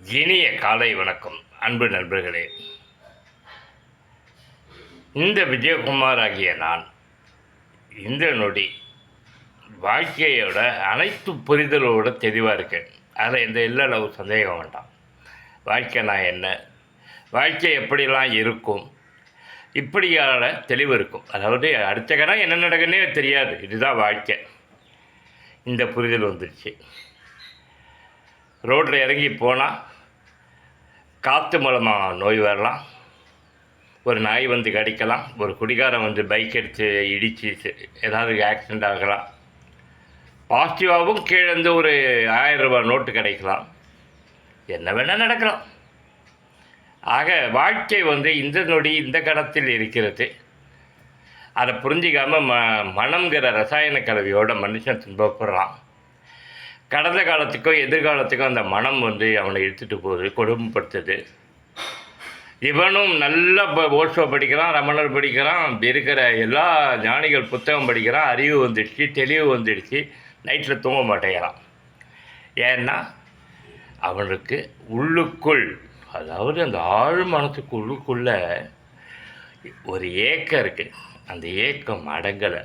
இனிய காலை வணக்கம் அன்பு நண்பர்களே. இந்த விஜயகுமார் ஆகிய நான் இந்த நொடி வாழ்க்கையோட அனைத்து புரிதலோடு தெளிவாக இருக்கேன். அதில் எந்த அளவு சந்தேகம் வேண்டாம். வாழ்க்கைனா என்ன, வாழ்க்கை எப்படிலாம் இருக்கும், இப்படியான தெளிவு இருக்கும். அதாவது அடுத்த கணம் என்ன நடக்குன்னே தெரியாது, இதுதான் வாழ்க்கை. இந்த புரிதல் வந்துடுச்சு. ரோட்டில் இறங்கி போனால் காற்று மூலமாக நோய் வரலாம், ஒரு நாய் வந்து கடிக்கலாம், ஒரு குடிகாரன் வந்து பைக் எடுத்து இடித்து ஏதாவது ஆக்சிடெண்ட் ஆகலாம், பாசிட்டிவாகவும் கீழேருந்து ஒரு 1000 ரூபாய் நோட்டு கிடைக்கலாம், என்ன வேணால் நடக்கலாம். ஆக வாழ்க்கை வந்து இந்த நொடி இந்த கணத்தில் இருக்கிறது. அதை புரிஞ்சிக்காமல் மனம்ங்கிற ரசாயன கலவையோட மனுஷன் துன்பப்படுறான். கடந்த காலத்துக்கும் எதிர்காலத்துக்கும் அந்த மனம் வந்து அவனை எடுத்துகிட்டு போகுது, கொடுமைப்படுத்துது. இவனும் நல்லா ஓஷோ படிக்கிறான், ரமணர் படிக்கிறான், இருக்கிற எல்லா ஞானிகள் புத்தகம் படிக்கிறான், அறிவு வந்துடுச்சு, தெளிவு வந்துடுச்சு, நைட்டில் தூங்க மாட்டேங்கிறான். ஏன்னா அவனுக்கு உள்ளுக்குள், அதாவது அந்த ஆழ் மனத்துக்கு உள்ளுக்குள்ளே ஒரு ஏக்கம் இருக்குது. அந்த ஏக்கம் அடங்கலை,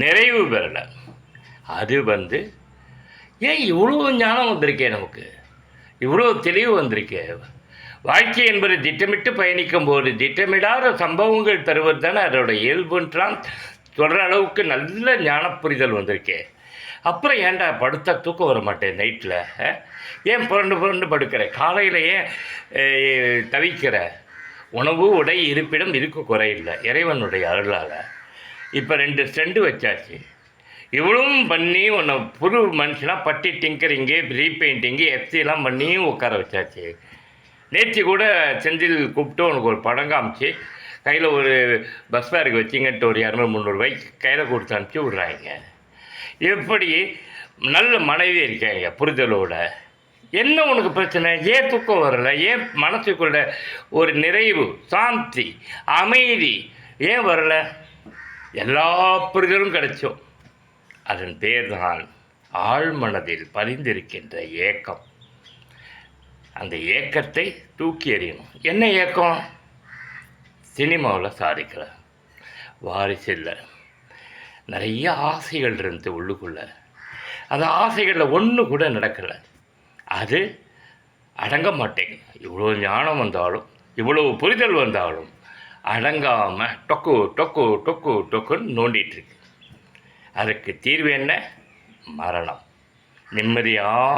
நிறைவு பெறலை. அது வந்து ஏன் இவ்வளோ ஞானம் வந்திருக்கே, நமக்கு இவ்வளோ தெளிவு வந்திருக்கே. வாழ்க்கை என்பது திட்டமிட்டு பயணிக்கும் போது திட்டமிடாத சம்பவங்கள் தருவது தானே அதோட இயல்புன்றான் சொல்கிற அளவுக்கு நல்ல ஞான புரிதல் வந்திருக்கே. அப்புறம் ஏன்டா படுத்தா தூக்கம் வர மாட்டேன், நைட்டில் ஏன் புரண்டு படுக்கிற, காலையில் ஏன் தவிக்கிற, உணவு உடை இருப்பிடம் இருக்க குறையில்லை இறைவனுடைய அருளால். இப்போ 2 ஸ்டெண்டு வச்சாச்சு, இவ்வளவும் பண்ணி உன்னை புது மனுஷனாக பட்டி டிங்கரிங்கு ரீபெயிண்டிங்கு எஃப்சிலாம் பண்ணியும் உட்கார வச்சாச்சு. நேற்று கூட செந்தில் கூப்பிட்டு உனக்கு ஒரு படம் காமிச்சு கையில் ஒரு பஸ் பேருக்கு வச்சிங்கன்ட்டு ஒரு 200-300 ரூபாய்க்கு கையில் கொடுத்து அனுப்பிச்சி விட்றாங்க. எப்படி நல்ல மனைவி இருக்காங்க புரிதலோட. என்ன உனக்கு பிரச்சனை, ஏன் தூக்கம் வரலை, ஏன் மனசுக்குள்ள ஒரு நிறைவு, சாந்தி, அமைதி ஏன் வரலை? எல்லா புரிதலும் கிடைச்சோம். அதன் பேர்தான் ஆழ்மனதில் பதிந்திருக்கின்ற ஏக்கம். அந்த ஏக்கத்தை தூக்கி எறியணும். என்ன ஏக்கம்? சினிமாவில் சாதிக்கல, வாரிசு இல்லை, நிறைய ஆசைகள் இருந்து உள்ளுக்குள்ளே, அந்த ஆசைகளில் ஒன்று கூட நடக்கலை. அது அடங்க மாட்டேங்குது. இவ்வளோ ஞானம் வந்தாலும் இவ்வளோ புரிதல் வந்தாலும் அடங்காமல் டொக்கு டொக்கு டொக்கு டொக்குன்னு நோண்டிகிட்ருக்கு. அதுக்கு தீர்வு என்ன? மரணம். நிம்மதியாக